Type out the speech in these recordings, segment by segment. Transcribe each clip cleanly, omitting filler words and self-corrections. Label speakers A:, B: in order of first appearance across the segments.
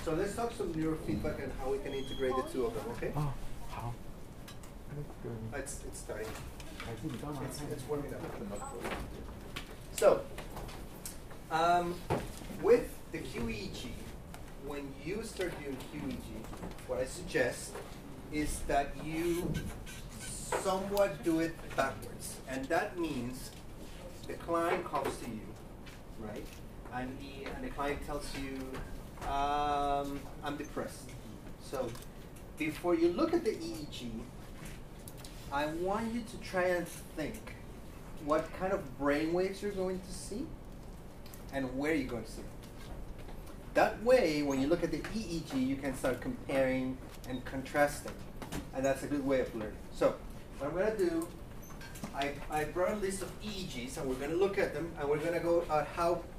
A: So let's talk some neurofeedback and how we can integrate the two of them, okay?
B: Oh, 好。
A: It's starting. It's warming up. So, with the qEEG, when you start doing qEEG, what I suggest is that you somewhat do it backwards. And that means the client comes to you, right? And the client tells you, I'm depressed. So before you look at the EEG, I want you to try and think what kind of brain waves you're going to see and where you're going to see them. That way, when you look at the EEG, you can start comparing and contrasting. And that's a good way of learning. So what I'm going to do, I brought a list of EEGs, and we're going to look at them, and we're going to go at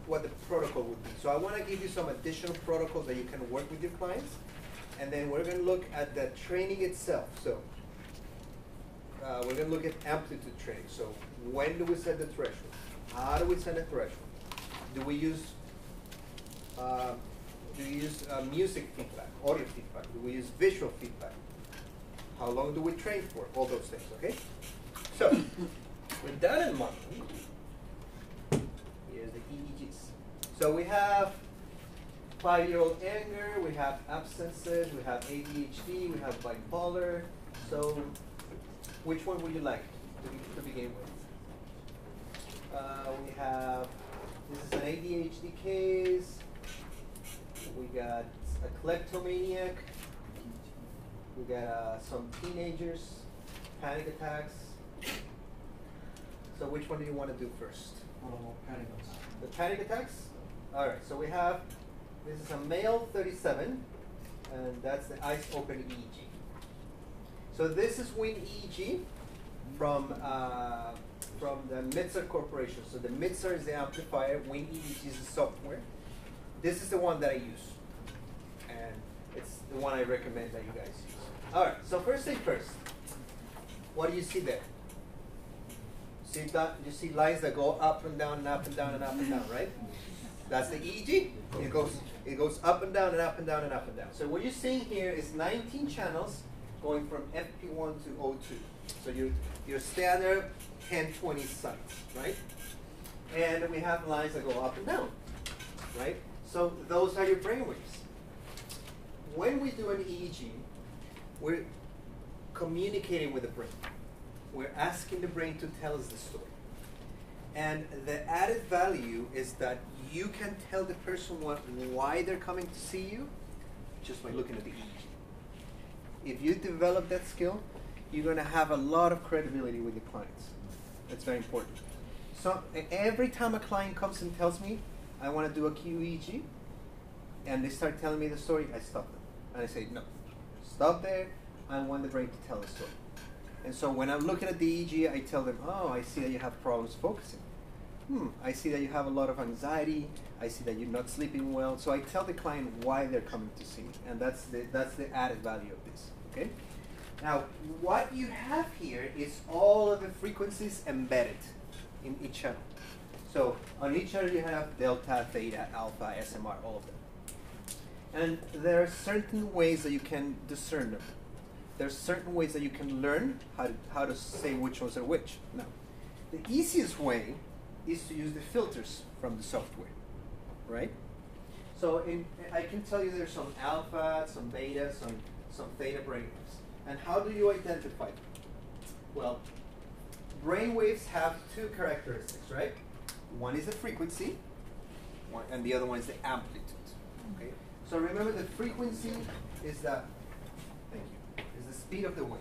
A: what the protocol would be. So I want to give you some additional protocols that you can work with your clients, and then we're going to look at the training itself. So we're going to look at amplitude training. So when do we set the threshold? How do we set the threshold? Do we use music feedback, audio feedback? Do we use visual feedback? How long do we train for? All those things, okay? So, with that in mind, here's the EEGs. So we have 5-year-old anger, we have absences, we have ADHD, we have bipolar. So, which one would you like to begin with? We have, this is an ADHD case. We got a kleptomaniac. We got some teenagers, panic attacks. So which one do you want to do first?
C: Panic attacks.
A: The panic attacks? All right, so we have, this is a male 37, and that's the eyes open EEG. So this is Win EEG from the Mitzer Corporation. So the Mitzer is the amplifier, Win EEG is the software. This is the one that I use, and it's the one I recommend that you guys use. All right, so first thing first, what do you see there? See that? You see lines that go up and down and up and down and up and down, right? That's the EEG. It goes up and down and up and down and up and down. So what you're seeing here is 19 channels going from FP1 to O2. So your standard 10-20 sites, right? And we have lines that go up and down, right? So those are your brainwaves. When we do an EEG, we're communicating with the brain. We're asking the brain to tell us the story. And the added value is that you can tell the person why they're coming to see you just by looking at the EEG. If you develop that skill, you're going to have a lot of credibility with your clients. That's very important. So every time a client comes and tells me, I want to do a qEEG, and they start telling me the story, I stop them. And I say, no, stop there. I want the brain to tell the story. And so when I'm looking at the EEG, I tell them, oh, I see that you have problems focusing. I see that you have a lot of anxiety. I see that you're not sleeping well. So I tell the client why they're coming to see me. And that's the added value of this, okay? Now, what you have here is all of the frequencies embedded in each channel. So on each channel you have delta, theta, alpha, SMR, all of them. And there are certain ways that you can discern them. There are certain ways that you can learn how to say which ones are which. Now, the easiest way is to use the filters from the software, right? So I can tell you there's some alpha, some beta, some theta brainwaves. And how do you identify them? Well, brainwaves have two characteristics, right? One is the frequency, and the other one is the amplitude. Okay. So remember, the frequency is the speed of the wave.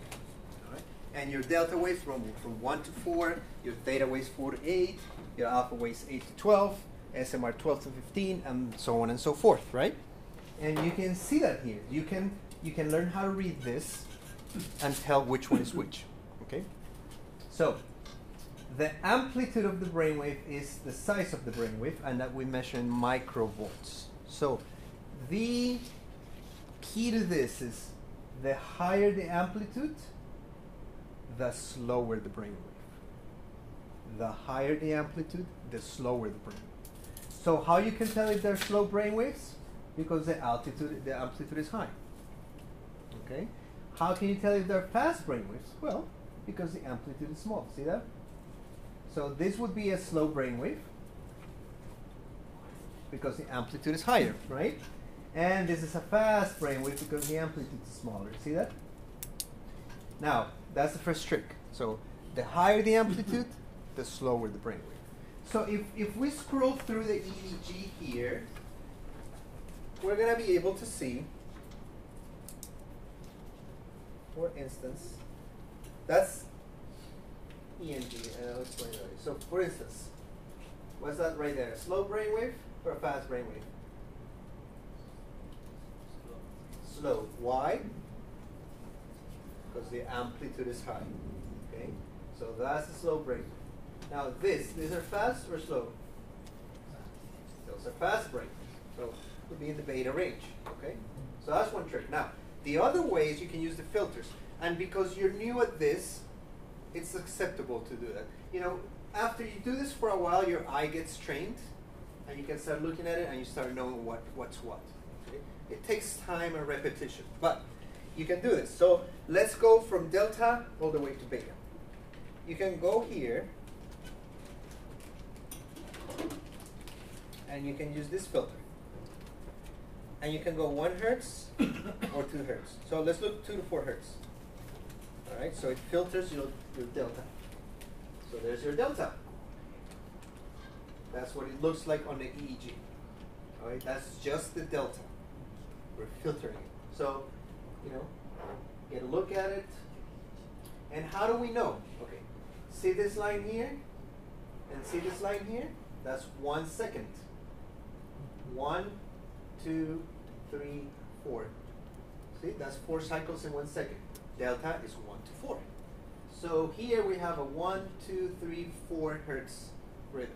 A: All right? And your delta waves from 1 to 4, your theta waves 4 to 8, your alpha waves 8 to 12, SMR 12 to 15, and so on and so forth, right? And you can see that here. You can learn how to read this and tell which one is which. Okay? So the amplitude of the brainwave is the size of the brainwave, and that we measure in microvolts. So the key to this is the higher the amplitude, the slower the brainwave. The higher the amplitude, the slower the brainwave. So how you can tell if they're slow brainwaves? Because the amplitude is high. Okay? How can you tell if they're fast brainwaves? Well, because the amplitude is small. See that? So this would be a slow brainwave because the amplitude is higher, right? And this is a fast brainwave because the amplitude is smaller. See that? Now, that's the first trick. So the higher the amplitude, the slower the brainwave. So if we scroll through the EEG here, we're going to be able to see, for instance, that's ENG, and I'll explain it later. So for instance, what's that right there? A slow brainwave or a fast brainwave? Slow. Why? Because the amplitude is high. Okay? So that's the slow brainwave. Now these are fast or slow? Those are fast brainwaves. So it would be in the beta range. Okay? So that's one trick. Now, the other way is you can use the filters. And because you're new at this, it's acceptable to do that. You know, after you do this for a while, your eye gets trained, and you can start looking at it, and you start knowing what's what. Okay? It takes time and repetition, but you can do this. So let's go from delta all the way to beta. You can go here, and you can use this filter. And you can go 1 hertz or 2 hertz. So let's look 2 to 4 hertz. All right, so it filters your delta. So there's your delta. That's what it looks like on the EEG. All right, that's just the delta. We're filtering it. So, you know, get a look at it. And how do we know? Okay, see this line here? And see this line here? That's 1 second. 1, 2, 3, 4. See, that's 4 cycles in 1 second. Delta is 1 to 4. So here we have a 1, 2, 3, 4 hertz rhythm.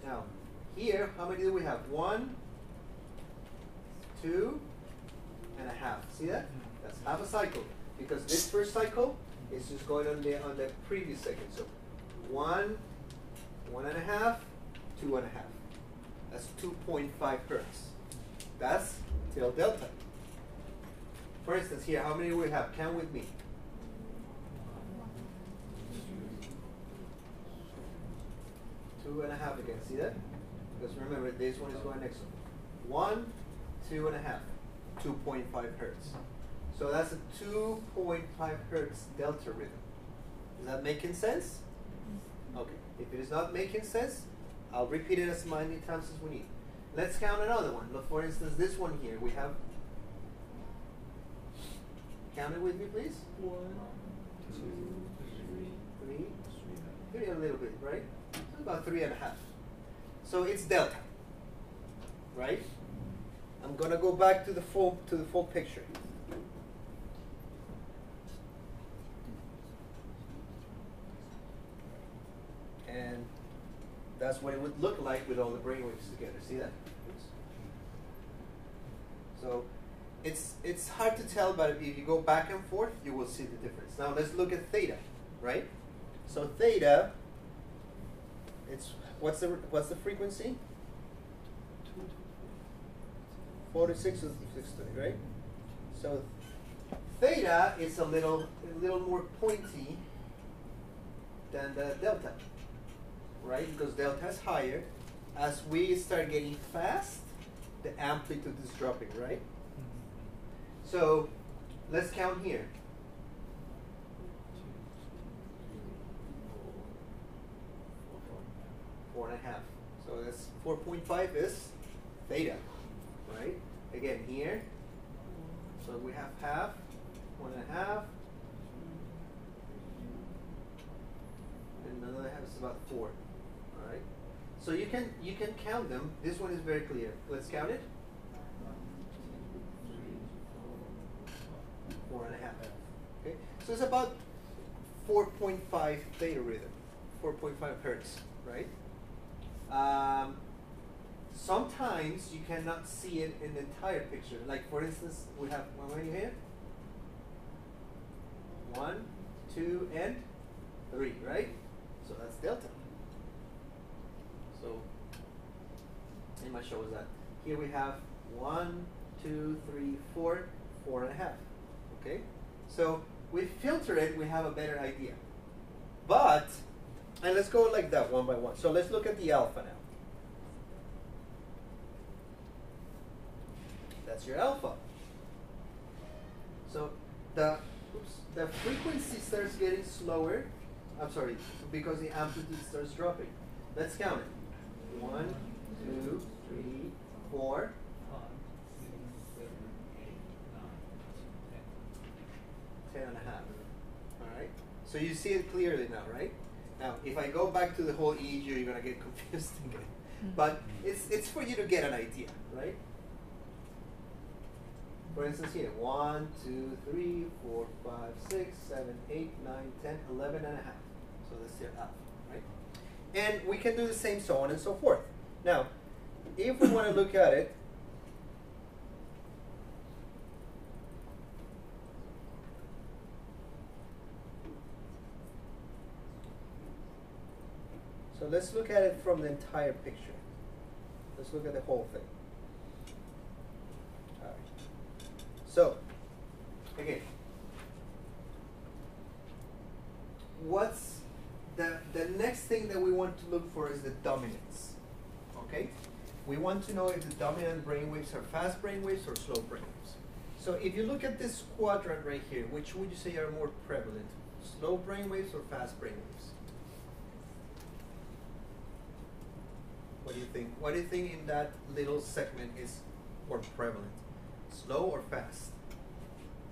A: Now, here, how many do we have? 1, 2 and a half. See that? That's half a cycle. Because this first cycle is just going on the previous second. So 1, 1 and a half, 2 and a half. That's 2.5 hertz. That's till delta. For instance, here, how many do we have? Count with me. 2 and a half again. See that? Because remember, this one is going next one. 1, 2 and a half. 2.5 hertz. So that's a 2.5 hertz delta rhythm. Is that making sense? Okay. If it is not making sense, I'll repeat it as many times as we need. Let's count another one. Look, for instance, this one here, we have. Count it with me, please. 1, 2, 3. 3 a little bit, right? So about 3 and a half. So it's delta, right? I'm gonna go back to the full picture. And that's what it would look like with all the brainwaves together. See that? So it's hard to tell, but if you go back and forth, you will see the difference. Now let's look at theta, right? So theta, it's what's the frequency? 46 to 620, right? So theta is a little more pointy than the delta, right? Because delta is higher. As we start getting fast, the amplitude is dropping, right? So let's count here. 4.5. So that's 4.5 is theta, right? Again here. So we have half, 1.5, and another half is about 4. All right. So you can count them. This one is very clear. Let's count it. 4.5. Okay. So it's about 4.5 theta rhythm, 4.5 hertz, right? Sometimes you cannot see it in the entire picture. Like for instance, we have one right here. 1, 2, and 3, right? So that's delta. So, in my show is that here we have 1, 2, 3, 4, 4.5. Okay? So we filter it, we have a better idea. But, and let's go like that one by one. So let's look at the alpha now. That's your alpha. So the frequency starts getting slower. I'm sorry, because the amplitude starts dropping. Let's count it. 1, 2, 3, 4, 10.5. All right. So you see it clearly now, right? Now, if I go back to the whole EEG, you're gonna get confused again. But it's for you to get an idea, right? For instance, here 1, 2, 3, 4, 5, 6, 7, 8, 9, 10, 11.5. So that's your alpha, right? And we can do the same, so on and so forth. Now, if we want to look at it, so let's look at it from the entire picture. Let's look at the whole thing. All right. So, again, what's the next thing that we want to look for is the dominance. Okay? We want to know if the dominant brainwaves are fast brainwaves or slow brainwaves. So if you look at this quadrant right here, which would you say are more prevalent? Slow brainwaves or fast brainwaves? What do you think? What do you think in that little segment is more prevalent? Slow or fast?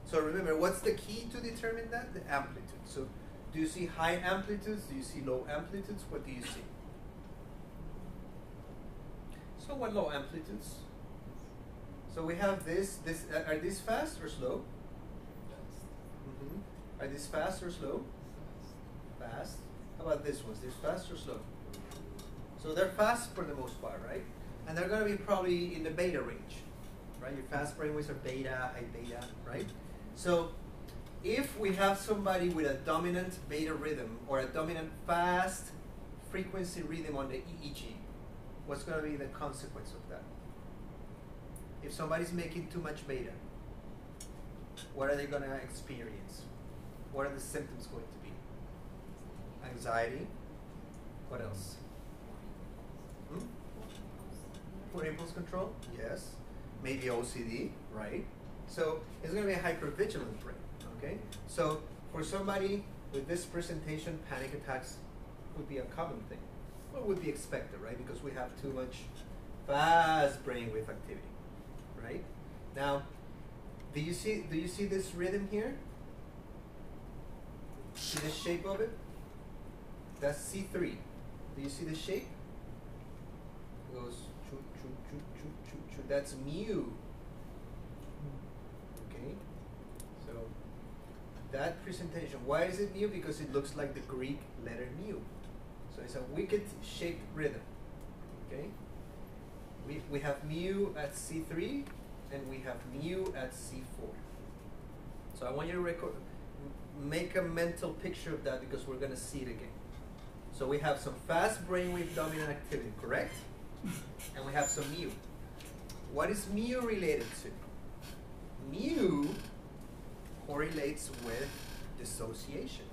A: So remember, what's the key to determine that? The amplitude. So do you see high amplitudes? Do you see low amplitudes? What do you see? So what low amplitudes? So we have this. Are these fast or slow? Are these fast or slow? Fast. How about this one? Is this fast or slow? So they're fast for the most part, right? And they're going to be probably in the beta range, right? Your fast brainwaves are beta, high beta, right? So if we have somebody with a dominant beta rhythm or a dominant fast frequency rhythm on the EEG, what's going to be the consequence of that? If somebody's making too much beta, what are they going to experience? What are the symptoms going to be? Anxiety. What else? Poor impulse control? Yes. Maybe OCD, right? So it's going to be a hypervigilant brain, okay? So for somebody with this presentation, panic attacks would be a common thing. What would be expected, right? Because we have too much fast brainwave activity, right? Now, do you see this rhythm here? See the shape of it? That's C3. Do you see the shape? It goes choo, choo, choo, choo, choo, choo. That's mu. Okay? So that presentation, why is it mu? Because it looks like the Greek letter mu. So it's a wicked shaped rhythm. Okay? We have mu at C3 and we have mu at C4. So I want you to make a mental picture of that because we're going to see it again. So we have some fast brainwave dominant activity, correct? And we have some mu. What is mu related to? Mu correlates with dissociation.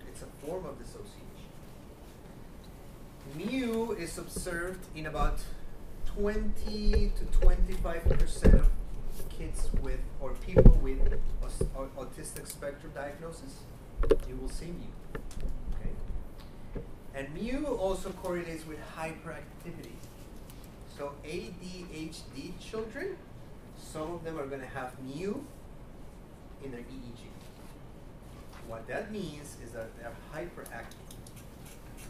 A: It's a form of dissociation. Mu is observed in about 20 to 25% of kids with, or people with autistic spectrum diagnosis. You will see mu. Okay? And mu also correlates with hyperactivity. So ADHD children, some of them are going to have mu in their EEG. What that means is that they're hyperactive.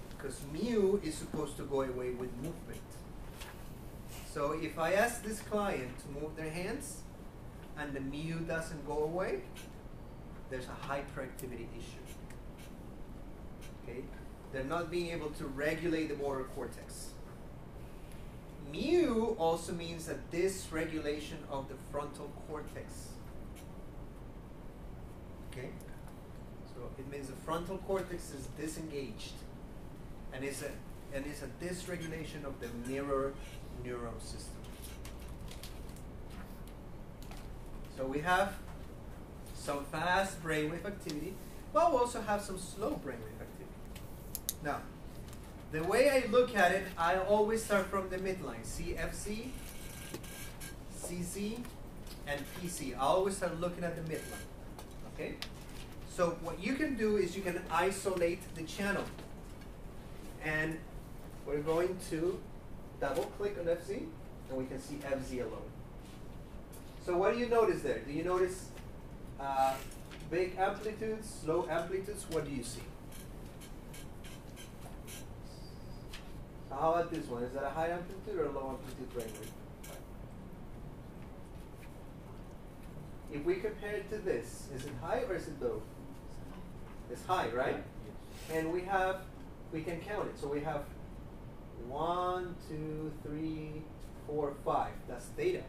A: Because mu is supposed to go away with movement. So if I ask this client to move their hands and the mu doesn't go away, there's a hyperactivity issue. Okay? They're not being able to regulate the motor cortex. Mu also means a dysregulation of the frontal cortex. Okay? So it means the frontal cortex is disengaged. And it's a dysregulation of the mirror neuron system. So we have some fast brainwave activity, but we also have some slow brainwave activity. Now, the way I look at it, I always start from the midline, CFC, CZ, and PC. I always start looking at the midline, okay? So what you can do is you can isolate the channel. And we're going to double click on FC, and we can see FZ alone. So what do you notice there? Do you notice big amplitudes, low amplitudes? What do you see? So how about this one? Is that a high amplitude or a low amplitude brainwave? If we compare it to this, is it high or is it low? It's high, right? And we can count it. So we have 1, 2, 3, 4, 5. That's theta.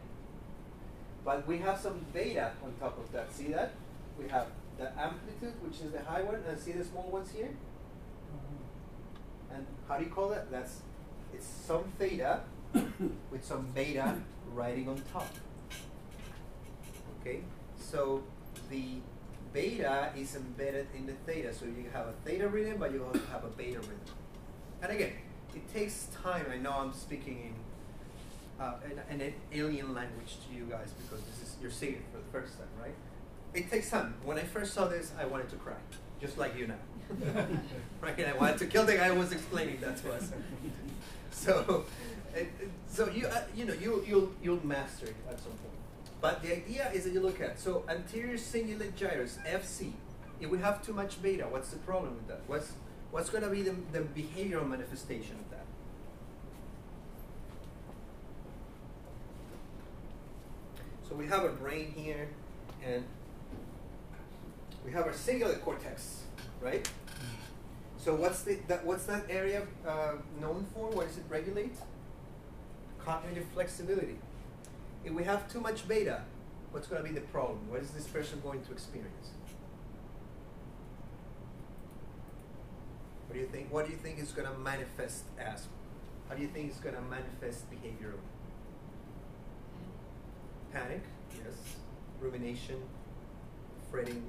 A: But we have some beta on top of that. See that? We have the amplitude, which is the high one, and see the small ones here? And how do you call that? It's some theta with some beta riding on top. Okay? So the beta is embedded in the theta. So you have a theta rhythm, but you also have a beta rhythm. And again, it takes time. I know I'm speaking in an alien language to you guys because you're seeing it for the first time, right? It takes time. When I first saw this, I wanted to cry, just like you now. Right? I wanted to kill the guy who was explaining that to us. So you'll master it at some point. But the idea is that you look at, so anterior cingulate gyrus, FC. If we have too much beta, what's the problem with that? What's going to be the behavioral manifestation of that? So we have a brain here, and we have our cingulate cortex, right? So what's that area known for? What does it regulate? Cognitive flexibility. If we have too much beta, what's going to be the problem? What is this person going to experience? What do you think? What do you think is going to manifest as? How do you think it's going to manifest behaviorally? Panic, yes. Rumination, fretting,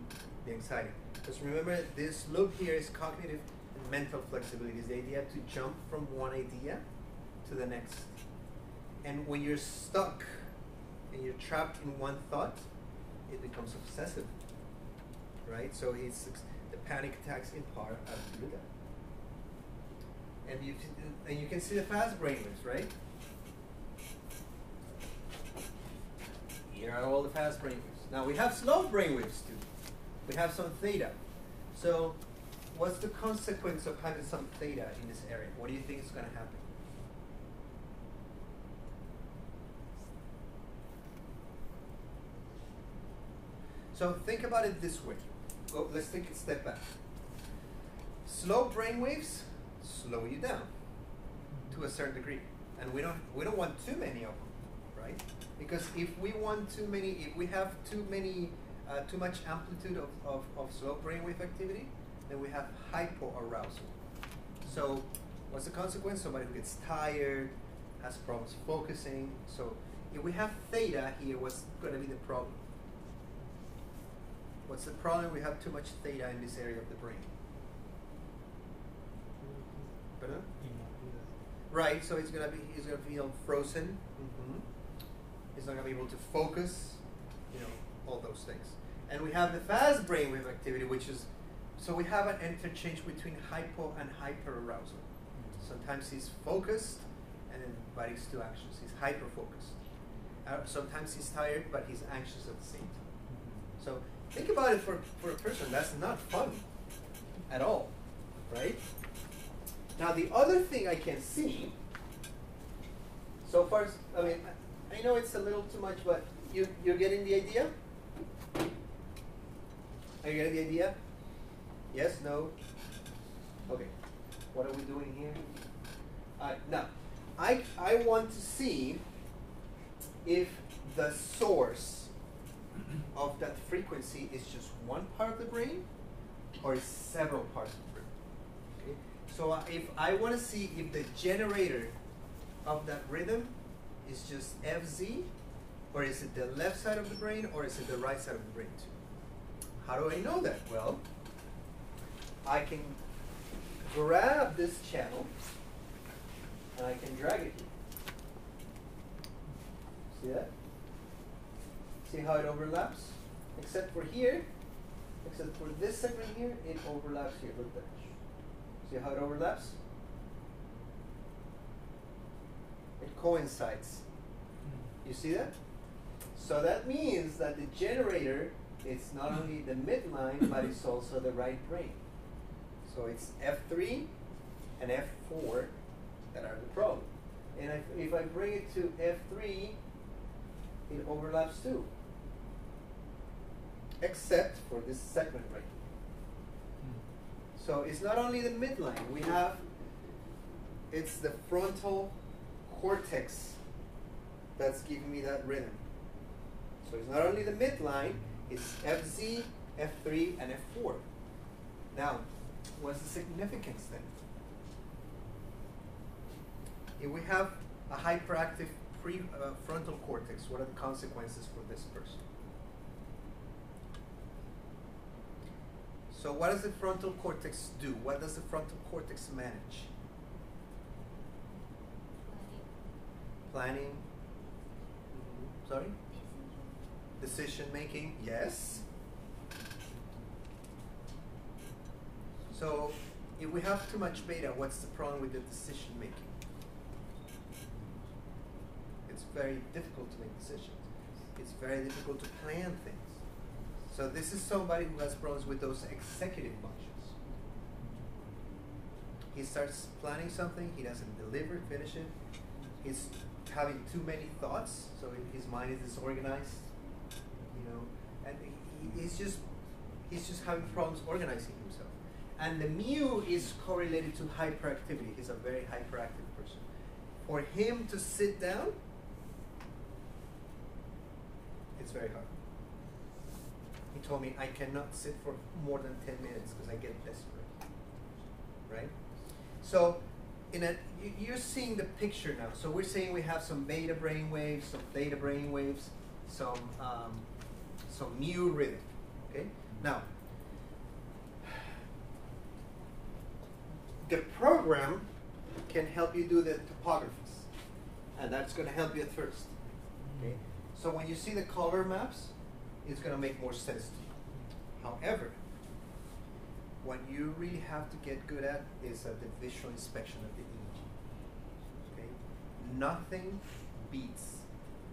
A: the anxiety. Because remember, this loop here is cognitive and mental flexibility. It's the idea to jump from one idea to the next. And when you're stuck and you're trapped in one thought, it becomes obsessive, right? So the panic attacks in part have to do that. And you can see the fast brainwaves, right? Here are all the fast brainwaves. Now we have slow brainwaves too. We have some theta. So what's the consequence of having some theta in this area? What do you think is going to happen? So think about it this way. Let's take a step back. Slow brainwaves slow you down to a certain degree, and we don't want too many of them, right? Because if we have too much amplitude of slow brainwave activity, then we have hypoarousal. So what's the consequence? Somebody who gets tired, has problems focusing. So if we have theta here, what's going to be the problem? What's the problem? We have too much theta in this area of the brain. Right, so he's gonna feel frozen. He's not gonna be able to focus, all those things. And we have the fast brainwave activity, which is, so we have an interchange between hypo and hyperarousal. Sometimes he's focused, but he's too anxious. He's hyper-focused. Sometimes he's tired, but he's anxious at the same time. So think about it for a person. That's not fun at all, right? Now the other thing I can see, so far, I know it's a little too much, but you're getting the idea? Are you getting the idea? Yes? No? Okay. What are we doing here? Now, I want to see if the source of that frequency is just one part of the brain or is several parts of the brain. Okay? So if I want to see if the generator of that rhythm is just FZ Or is it the left side of the brain, or is it the right side of the brain too? How do I know that? Well, I can grab this channel and I can drag it here. See that? See how it overlaps? Except for here, except for this segment here, it overlaps here. Look at that. See how it overlaps? It coincides. You see that? So that means that the generator is not only the midline, but it's also the right brain. So it's F3 and F4 that are the problem. And if I bring it to F3, it overlaps too. Except for this segment right here. So it's not only the midline. We have, it's the frontal cortex that's giving me that rhythm. So it's not only the midline, it's FZ, F3, and F4. Now, what's the significance then? If we have a hyperactive prefrontal cortex, what are the consequences for this person? So what does the frontal cortex do? What does the frontal cortex manage? Planning. Sorry? Decision making, yes. So if we have too much beta, what's the problem with the decision making? It's very difficult to make decisions. It's very difficult to plan things. So this is somebody who has problems with those executive functions. He starts planning something, he doesn't deliver, finish it. He's having too many thoughts, so his mind is disorganized, you know, and he's just having problems organizing himself. And the mu is correlated to hyperactivity. He's a very hyperactive person. For him to sit down, it's very hard. He told me, I cannot sit for more than 10 minutes because I get desperate, right? So, you're seeing the picture now. So we're saying we have some beta brain waves, some theta brain waves, some mu rhythm, okay? Now, the program can help you do the topographies, and that's going to help you at first, okay? So when you see the color maps, it's going to make more sense to you. However, what you really have to get good at is the visual inspection of the EEG. Okay? Nothing beats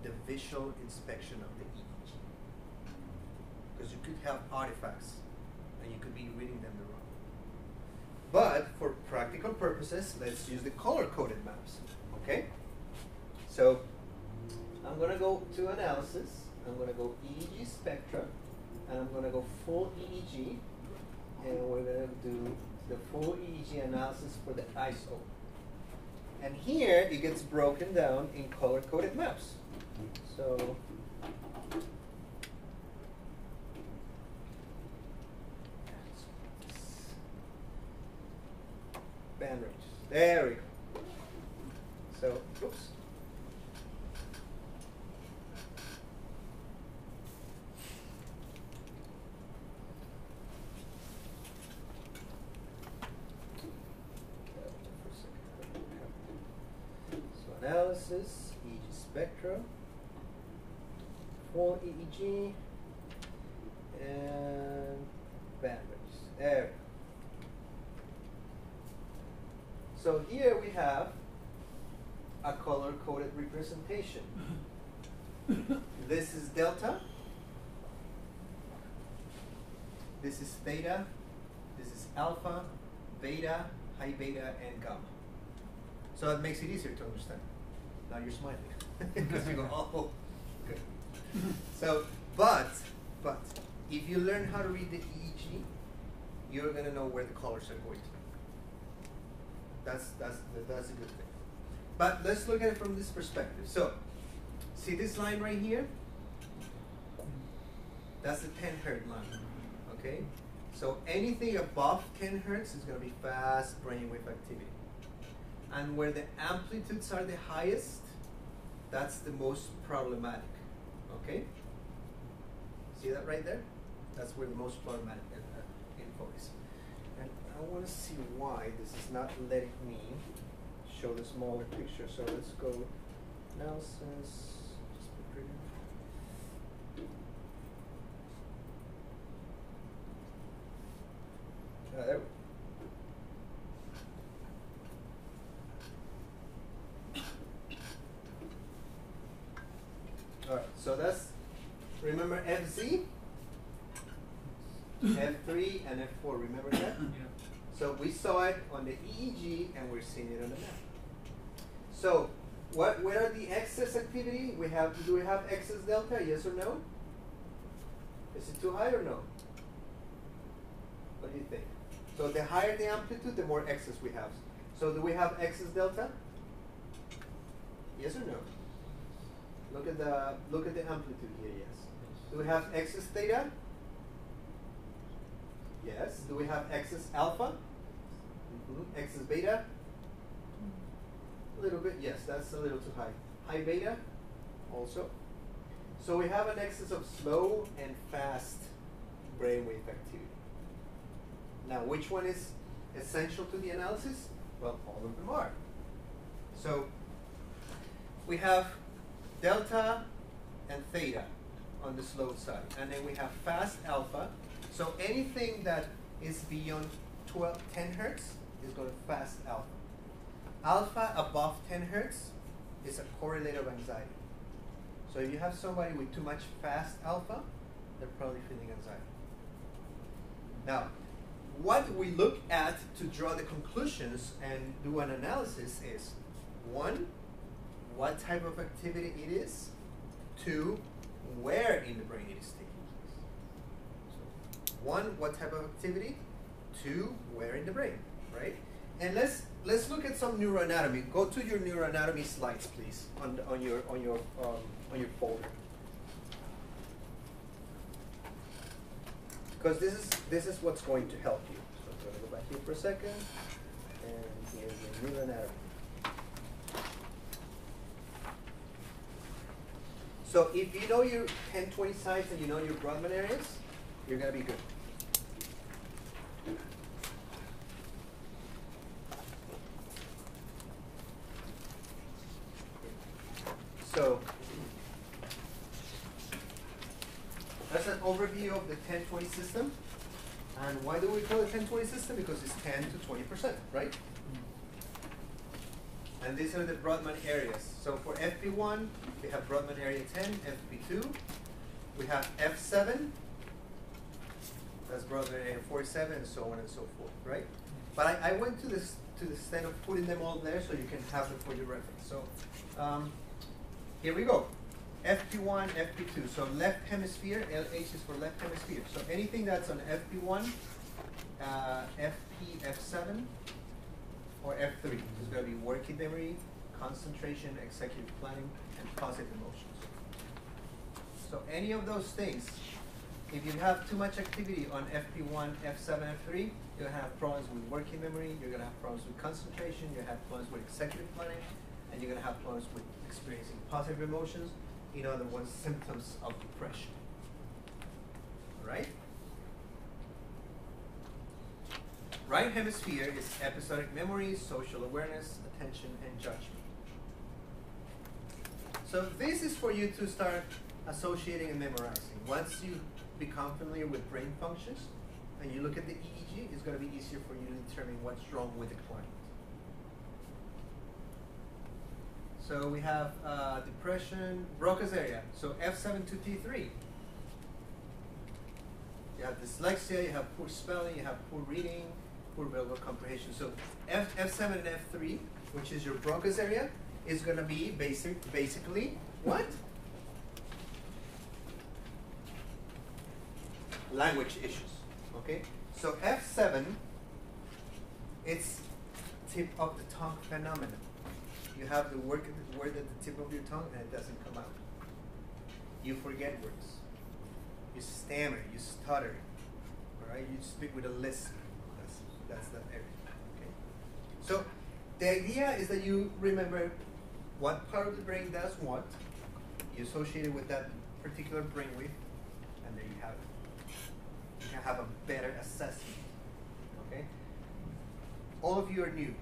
A: the visual inspection of the EEG. Because you could have artifacts and you could be reading them wrong. But for practical purposes, let's use the color-coded maps. Okay? So I'm going to go to analysis. I'm going to go EEG spectra, and I'm going to go full EEG, and we're going to do the full EEG analysis for the ISO. And here it gets broken down in color-coded maps. So band range. There we go. So, oops. Analysis, EEG spectra, full EEG, and band range. There. So here we have a color-coded representation. This is delta. This is theta. This is alpha, beta, high beta, and gamma. So that makes it easier to understand. Now you're smiling because you go, oh, good. So, but if you learn how to read the EEG, you're gonna know where the colors are going to. That's a good thing. But let's look at it from this perspective. So, see this line right here? That's the 10 Hz line. Okay. So anything above 10 Hz is gonna be fast brainwave activity. And where the amplitudes are the highest, that's the most problematic. right there. That's where the most blood info is. And I want to see why this is not letting me show the smaller picture. So let's go analysis. Just put it in. There we go. All right, so that's, remember FZ, F3, and F4, remember that?
B: Yeah.
A: So we saw it on the EEG, and we're seeing it on the map. So what are the excess activity? Do we have excess delta, yes or no? Is it too high or no? What do you think? So the higher the amplitude, the more excess we have. So do we have excess delta? Yes or no? Look at the amplitude here, yes. Do we have excess theta? Yes. Do we have excess alpha? Excess beta? A little bit, yes, that's a little too high. High beta, also. So we have an excess of slow and fast brainwave activity. Now, which one is essential to the analysis? Well, all of them are. So we have delta and theta on the slow side, and then we have fast alpha. So anything that is beyond 10 hertz is going to fast alpha. Alpha above 10 hertz is a correlator of anxiety. So if you have somebody with too much fast alpha, they're probably feeling anxiety. Now, what we look at to draw the conclusions and do an analysis is, 1, what type of activity it is, 2, where in the brain it is taking place. So 1, what type of activity, 2, where in the brain, right? And let's look at some neuroanatomy. Go to your neuroanatomy slides, please, on your folder. Because this is what's going to help you. So I'm going to go back here for a second, and here's the neuroanatomy. So if you know your 10-20 sites and you know your Brodmann areas, you're going to be good. So that's an overview of the 10-20 system. And why do we call it 10-20 system? Because it's 10 to 20%, right? And these are the Brodmann areas. So for FP1, we have Brodmann area 10, FP2, we have F7, that's Brodmann area 47, and so on and so forth, right? But I went to the extent of putting them all there so you can have them for your reference. So here we go. FP1, FP2. So left hemisphere, LH is for left hemisphere. So anything that's on FP1, FP, F7, or F3 is going to be working memory, concentration, executive planning, and positive emotions. So any of those things, if you have too much activity on FP1, F7, F3, you're going to have problems with working memory, you're going to have problems with concentration, you're going to have problems with executive planning, and you're going to have problems with experiencing positive emotions, in other words, symptoms of depression. All right? Right hemisphere is episodic memory, social awareness, attention, and judgment. So this is for you to start associating and memorizing. Once you become familiar with brain functions and you look at the EEG, it's going to be easier for you to determine what's wrong with the client. So we have depression, Broca's area. So F7 to T3. You have dyslexia, you have poor spelling, you have poor reading, poor verbal comprehension. So F7 and F3, which is your Broca's area, is going to be basically what? Language issues. Okay? So F7, it's tip of the tongue phenomenon. You have the word at the tip of your tongue and it doesn't come out. You forget words. You stammer, you stutter. All right? You speak with a lisp. That's that area. Okay? So the idea is that you remember what part of the brain does what, you associate it with that particular brainwave, and there you have it. better assessment. Okay? All of you are new.